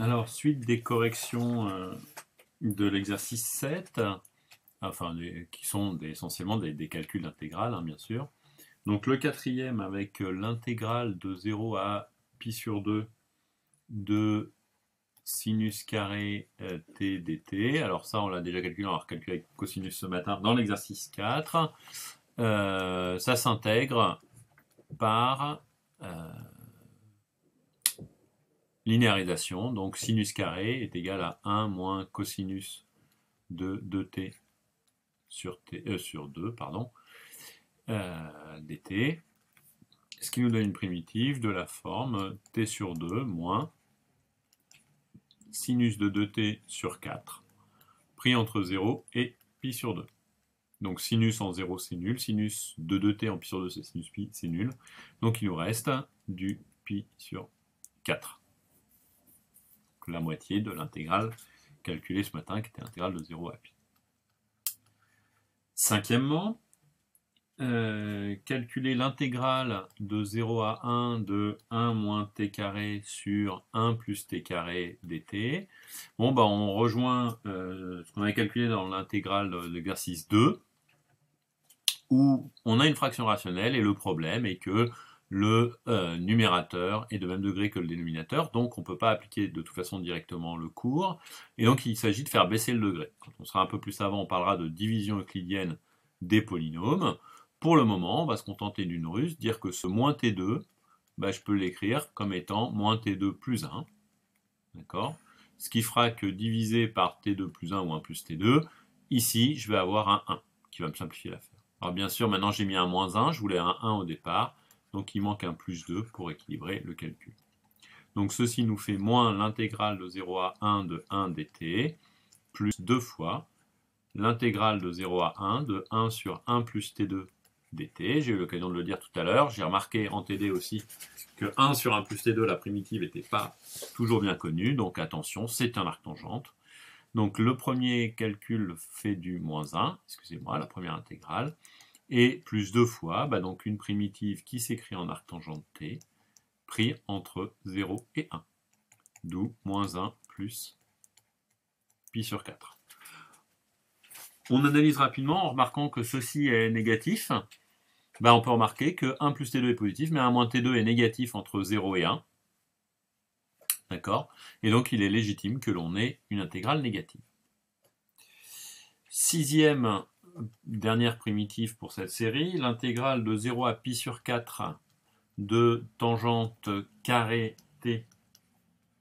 Alors, suite des corrections de l'exercice 7, enfin, qui sont essentiellement des calculs d'intégrale, hein, bien sûr. Donc, le quatrième avec l'intégrale de 0 à pi sur 2 de sinus carré t dt. Alors ça, on l'a déjà calculé, on va recalculer avec cosinus ce matin dans l'exercice 4. Ça s'intègre par linéarisation. Donc sinus carré est égal à 1 moins cosinus de 2t sur 2, pardon, dt. Ce qui nous donne une primitive de la forme t sur 2 moins sinus de 2t sur 4, pris entre 0 et pi sur 2. Donc sinus en 0 c'est nul, sinus de 2t en pi sur 2 c'est sinus pi, c'est nul. Donc il nous reste du pi sur 4. La moitié de l'intégrale calculée ce matin, qui était l'intégrale de 0 à pi. Cinquièmement, calculer l'intégrale de 0 à 1 de 1 moins t carré sur 1 plus t carré dt. Bon, bah, on rejoint ce qu'on avait calculé dans l'intégrale de l'exercice 2, où on a une fraction rationnelle, et le problème est que le numérateur est de même degré que le dénominateur, donc on ne peut pas appliquer de toute façon directement le cours, et donc il s'agit de faire baisser le degré. Quand on sera un peu plus savant, on parlera de division euclidienne des polynômes. Pour le moment, on va se contenter d'une ruse, dire que ce moins t2, bah, je peux l'écrire comme étant moins t2 plus 1, d'accord? Ce qui fera que divisé par t2 plus 1 ou 1 plus t2, ici, je vais avoir un 1, qui va me simplifier l'affaire. Alors bien sûr, maintenant j'ai mis un moins 1, je voulais un 1 au départ, donc il manque un plus 2 pour équilibrer le calcul. Donc ceci nous fait moins l'intégrale de 0 à 1 de 1 dt, plus 2 fois l'intégrale de 0 à 1 de 1 sur 1 plus t2 dt. J'ai eu l'occasion de le dire tout à l'heure, j'ai remarqué en TD aussi que 1 sur 1 plus t2, la primitive n'était pas toujours bien connue, donc attention, c'est un arctangente. Donc le premier calcul fait du moins 1, excusez-moi, la première intégrale, et plus 2 fois, bah donc une primitive qui s'écrit en arctangente t, pris entre 0 et 1, d'où moins 1 plus pi sur 4. On analyse rapidement en remarquant que ceci est négatif. Bah on peut remarquer que 1 plus t2 est positif, mais 1 moins t2 est négatif entre 0 et 1. D'accord? Et donc il est légitime que l'on ait une intégrale négative. Sixième, dernière primitive pour cette série, l'intégrale de 0 à pi sur 4 de tangente carré t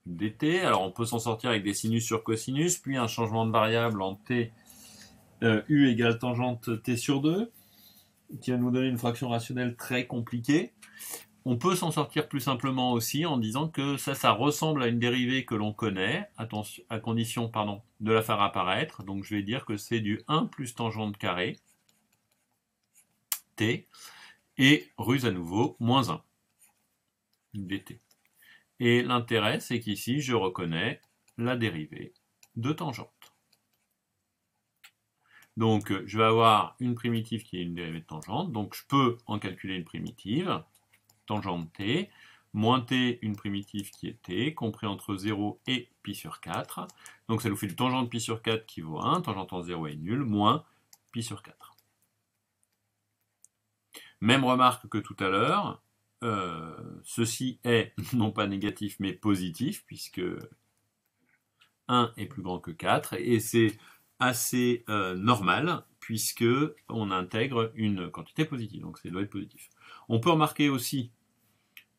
dt. Alors on peut s'en sortir avec des sinus sur cosinus, puis un changement de variable en t u égale tangente t sur 2, qui va nous donner une fraction rationnelle très compliquée. On peut s'en sortir plus simplement aussi en disant que ça ressemble à une dérivée que l'on connaît, attention, à condition de la faire apparaître. Donc je vais dire que c'est du 1 plus tangente carré t, et ruse à nouveau, moins 1 dt. Et l'intérêt, c'est qu'ici, je reconnais la dérivée de tangente. Donc, je vais avoir une primitive qui est une dérivée de tangente. Donc, je peux en calculer une primitive, tangente t, moins t, une primitive qui est t, compris entre 0 et pi sur 4. Donc, ça nous fait du tangente pi sur 4 qui vaut 1, tangente en 0 est nul, moins pi sur 4. Même remarque que tout à l'heure, ceci est non pas négatif mais positif, puisque 1 est plus grand que 4, et c'est assez normal, puisque on intègre une quantité positive, donc ça doit être positif. On peut remarquer aussi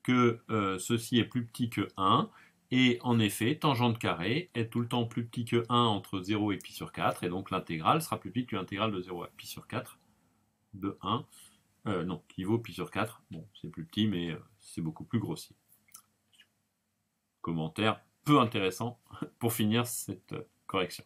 que ceci est plus petit que 1, et en effet, tangente carré est tout le temps plus petit que 1 entre 0 et pi sur 4, et donc l'intégrale sera plus petite que l'intégrale de 0 à pi sur 4 de 1, non, qui vaut pi sur 4. Bon, c'est plus petit, mais c'est beaucoup plus grossier. Commentaire peu intéressant pour finir cette correction.